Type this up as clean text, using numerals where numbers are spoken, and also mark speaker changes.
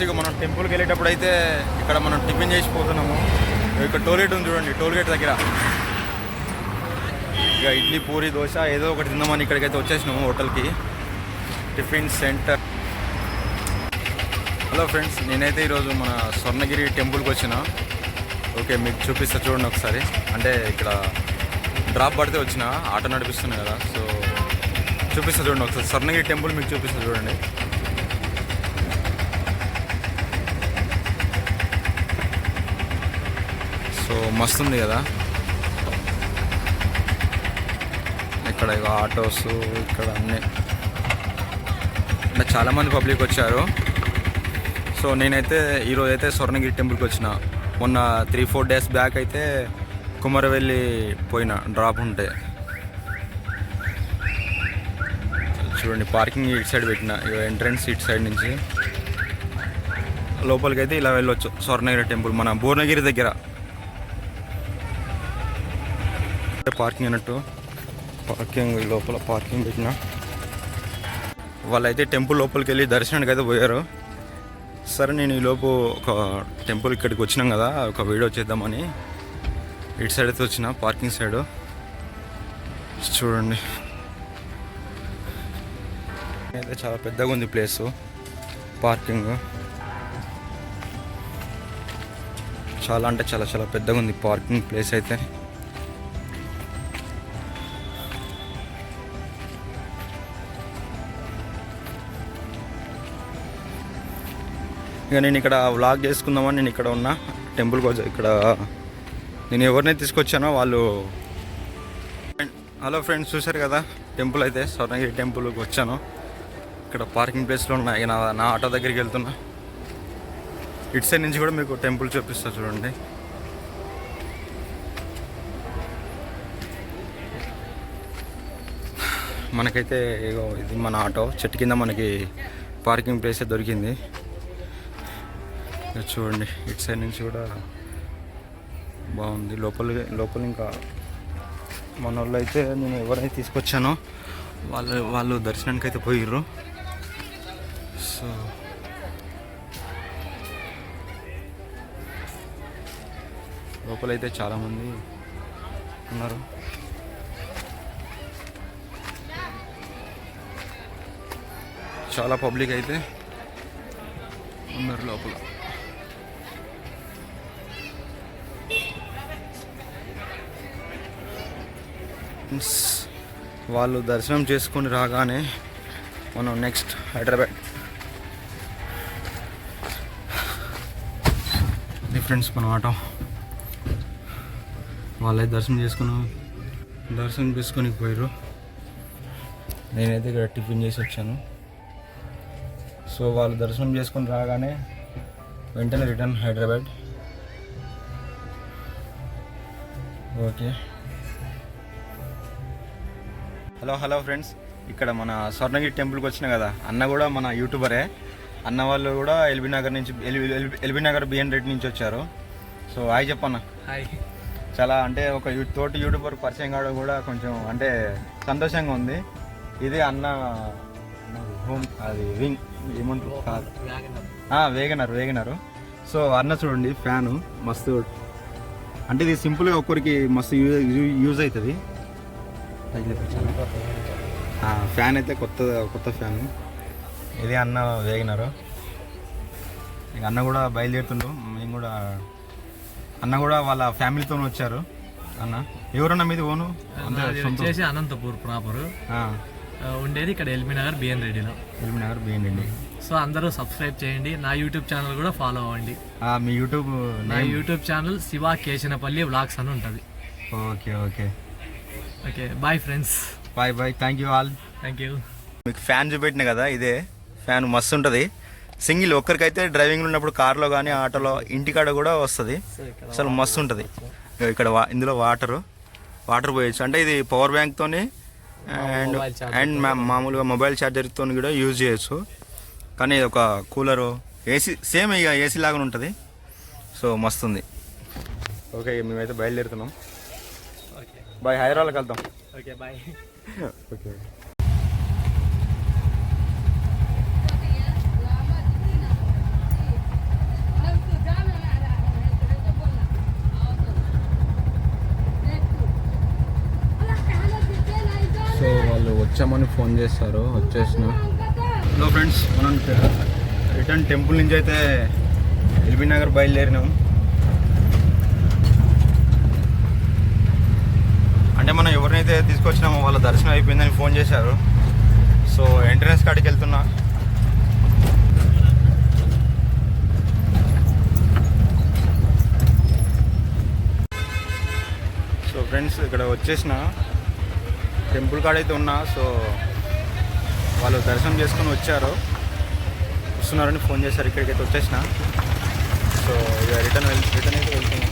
Speaker 1: ఇక మనం టెంపుల్కి వెళ్ళేటప్పుడు అయితే ఇక్కడ మనం టిఫిన్ చేసిపోతున్నాము. ఇక్కడ టోల్గేట్ ఉంది చూడండి, టోల్గేట్ దగ్గర ఇక ఇడ్లీ పూరి దోశ ఏదో ఒకటి తిందామని ఇక్కడికైతే వచ్చేసినాము హోటల్కి, టిఫిన్ సెంటర్. హలో ఫ్రెండ్స్, నేనైతే ఈరోజు మన స్వర్ణగిరి టెంపుల్కి వచ్చిన. ఓకే, మీకు చూపిస్తా చూడండి ఒకసారి. అంటే ఇక్కడ డ్రాప్ పడితే వచ్చిన, ఆటో నడిపిస్తున్నాయి కదా, సో చూపిస్తా చూడండి ఒకసారి. స్వర్ణగిరి టెంపుల్ మీకు చూపిస్తా చూడండి. సో మస్తు ఉంది కదా ఇక్కడ. ఇక ఆటోస్ ఇక్కడ అన్నీ, అంటే చాలామంది పబ్లిక్ వచ్చారు. సో నేనైతే ఈరోజు అయితే స్వర్ణగిరి టెంపుల్కి వచ్చిన. మొన్న 3-4 డేస్ బ్యాక్ అయితే కుమారవెల్లి పోయిన, డ్రాప్ ఉంటే. చూడండి, పార్కింగ్ ఇటు సైడ్ పెట్టిన, ఇక ఎంట్రన్స్ ఇటు సైడ్ నుంచి లోపలికి అయితే ఇలా వెళ్ళొచ్చు. స్వర్ణగిరి టెంపుల్ మన భువనగిరి దగ్గర పార్కింగ్ అన్నట్టు. పార్కింగ్ లోపల పార్కింగ్ పెట్టిన. వాళ్ళైతే టెంపుల్ లోపలికి వెళ్ళి దర్శనానికి అయితే పోయారు. సరే, నేను ఈలోపు ఒక టెంపుల్ ఇక్కడికి వచ్చినాం కదా, ఒక వీడియో చేద్దామని ఇటు సైడ్ అయితే వచ్చిన, పార్కింగ్ సైడ్. చూడండి, అయితే చాలా పెద్దగా ఉంది ప్లేసు. పార్కింగ్ చాలా అంటే చాలా చాలా పెద్దగా ఉంది పార్కింగ్ ప్లేస్ అయితే. ఇక నేను ఇక్కడ వ్లాగ్ చేసుకుందామని నేను ఇక్కడ ఉన్నా టెంపుల్కి వచ్చా. ఇక్కడ నేను ఎవరినైతే తీసుకొచ్చానో వాళ్ళు. హలో ఫ్రెండ్స్, చూశారు కదా టెంపుల్ అయితే, స్వర్ణగిరి టెంపుల్కి వచ్చాను. ఇక్కడ పార్కింగ్ ప్లేస్లో ఉన్నాయి. ఇక నా ఆటో దగ్గరికి వెళ్తున్నా. ఇటు సైడ్ నుంచి కూడా మీకు టెంపుల్ చూపిస్తా చూడండి. మనకైతే ఇది మన ఆటో, చెట్టు కింద మనకి పార్కింగ్ ప్లేస్ దొరికింది. చూడండి, ఇటు సైడ్ నుంచి కూడా బాగుంది. లోపల ఇంకా మన వాళ్ళు అయితే, నేను ఎవరైతే తీసుకొచ్చానో వాళ్ళు దర్శనానికి అయితే పోయిర్రు. సో లోపలైతే చాలామంది ఉన్నారు. చాలా పబ్లిక్ అయితే ఉన్నారు లోపల. వాళ్ళు దర్శనం చేసుకొని రాగానే మనం నెక్స్ట్ హైదరాబాద్. ఫ్రెండ్స్, మన ఆటో వాళ్ళైతే దర్శనం చేసుకొని పోయారు. నేనైతే ఇక్కడ టిఫిన్ చేసి వచ్చాను. సో వాళ్ళు దర్శనం చేసుకొని రాగానే వెంటనే return Hyderabad. Okay, hello friends, ఇక్కడ మన స్వర్ణగిరి టెంపుల్కి వచ్చిన కదా, అన్న కూడా మన యూట్యూబరే. అన్న వాళ్ళు కూడా ఎల్బీ నగర్ బిఎన్ రెడ్డి నుంచి వచ్చారు. సో హాయ్ చెప్పన్న.
Speaker 2: హాయ్.
Speaker 1: చాలా అంటే ఒక తోటి యూట్యూబర్ పరిచయం కావడం కూడా కొంచెం అంటే సంతోషంగా ఉంది. ఇది అన్న హోమ్, అది వింగ్ ఏమంటారు, వేగనర్. సో అన్న చూడండి, ఫ్యాను మస్తు, అంటే ఇది సింపుల్గా ఒక్కరికి మస్తు యూజ్ అవుతుంది. ఫ్యాన్ అయితే కొత్త ఫ్యాను. ఇది అన్న వేగినారు. ఇక అన్న కూడా బయలుదేరుతుండ్రు. మేము కూడా, అన్న కూడా వాళ్ళ ఫ్యామిలీతో వచ్చారు. అన్న ఎవరన్నా మీది ఓను?
Speaker 2: వచ్చేసి అనంతపూర్ ప్రాపర్, ఉండేది ఇక్కడ LB Nagar BN Reddy. So అందరూ సబ్స్క్రైబ్ చేయండి. నా యూట్యూబ్ ఛానల్ కూడా ఫాలో అవ్వండి.
Speaker 1: మీ
Speaker 2: నా YouTube channel Shiva Keshanapalli vlogs అని ఉంటుంది. Okay bye friends.
Speaker 1: Bye thank you all.
Speaker 2: Thank you.
Speaker 1: మీకు ఫ్యాన్ చూపెట్టిన కదా, ఇదే ఫ్యాన్ మస్తు ఉంటుంది. సింగిల్ ఒక్కరికైతే డ్రైవింగ్ ఉన్నప్పుడు కార్లో కానీ ఆటోలో ఇంటికాడ కూడా వస్తుంది. అసలు మస్తు ఉంటుంది. ఇక్కడ ఇందులో వాటర్ పోయచ్చు. అంటే ఇది పవర్ బ్యాంక్తో అండ్ మామూలుగా మొబైల్ ఛార్జర్తో కూడా యూజ్ చేయొచ్చు. కానీ ఇది ఒక కూలరు, ఏసీ సేమ్ ఇక ఏసీ లాగా ఉంటుంది. సో మస్తుంది. ఓకే, మేమైతే బయలుదేరుతున్నాం. బాయ్, హైదరాబాద్కి వెళ్తాం.
Speaker 2: Okay bye.
Speaker 1: ఓకే.
Speaker 3: వచ్చామని ఫోన్ చేస్తారు. వచ్చేసిన.
Speaker 1: హలో ఫ్రెండ్స్, మనం రిటర్న్ టెంపుల్ నుంచి అయితే ఎల్బీ నగర్ బయలుదేరినాం. అంటే మనం ఎవరినైతే తీసుకొచ్చినామో వాళ్ళ దర్శనం అయిపోయిందని ఫోన్ చేశారు. సో ఎంట్రన్స్ కాడికి వెళ్తున్నా. సో ఫ్రెండ్స్, ఇక్కడ వచ్చేసిన టెంపుల్ కాడ అయితే ఉన్నా. సో వాళ్ళు దర్శనం చేసుకొని వస్తున్నారని ఫోన్ చేశారు. ఇక్కడికైతే వచ్చేసిన. సో ఇక రిటర్న్ అయితే వెళ్తున్నాం.